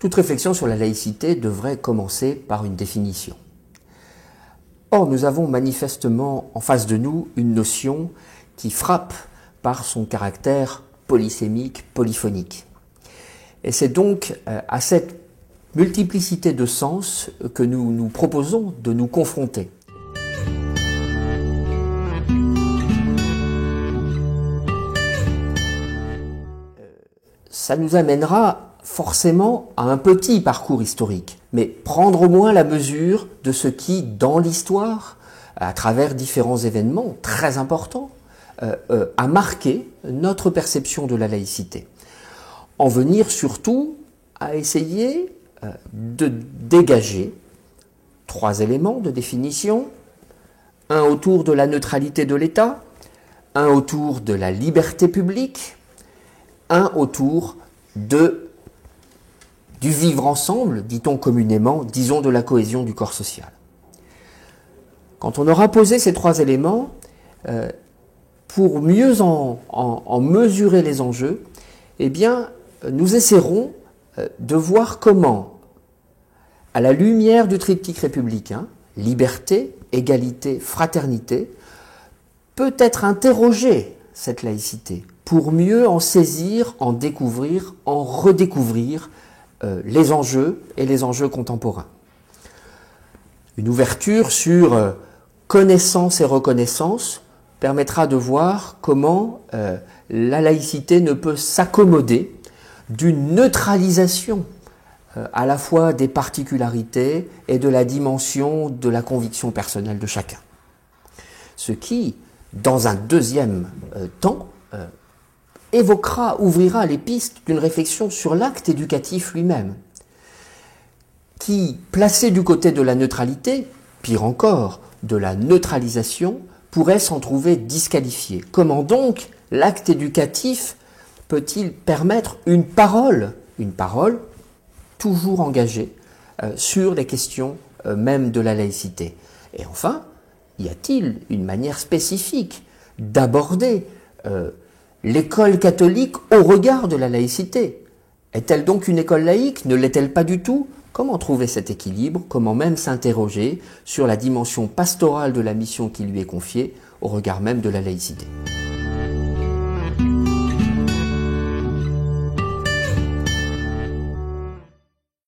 Toute réflexion sur la laïcité devrait commencer par une définition. Or, nous avons manifestement en face de nous une notion qui frappe par son caractère polysémique, polyphonique. Et c'est donc à cette multiplicité de sens que nous nous proposons de nous confronter. Ça nous amènera forcément à un petit parcours historique, mais prendre au moins la mesure de ce qui, dans l'histoire, à travers différents événements très importants, a marqué notre perception de la laïcité. En venir surtout à essayer de dégager 3 éléments de définition, un autour de la neutralité de l'État, un autour de la liberté publique, un autour du vivre ensemble, dit-on communément, disons de la cohésion du corps social. Quand on aura posé ces 3 éléments, pour mieux en mesurer les enjeux, eh bien, nous essaierons de voir comment, à la lumière du triptyque républicain, liberté, égalité, fraternité, peut être interrogée cette laïcité, pour mieux en saisir, en découvrir, en redécouvrir les enjeux et les enjeux contemporains. Une ouverture sur connaissance et reconnaissance permettra de voir comment la laïcité ne peut s'accommoder d'une neutralisation à la fois des particularités et de la dimension de la conviction personnelle de chacun. Ce qui, dans un deuxième temps, ouvrira les pistes d'une réflexion sur l'acte éducatif lui-même, qui, placé du côté de la neutralité, pire encore, de la neutralisation, pourrait s'en trouver disqualifié. Comment donc l'acte éducatif peut-il permettre une parole toujours engagée sur les questions même de la laïcité? Et enfin, y a-t-il une manière spécifique d'aborder l'école catholique au regard de la laïcité? Est-elle donc une école laïque? Ne l'est-elle pas du tout? Comment trouver cet équilibre? Comment même s'interroger sur la dimension pastorale de la mission qui lui est confiée au regard même de la laïcité?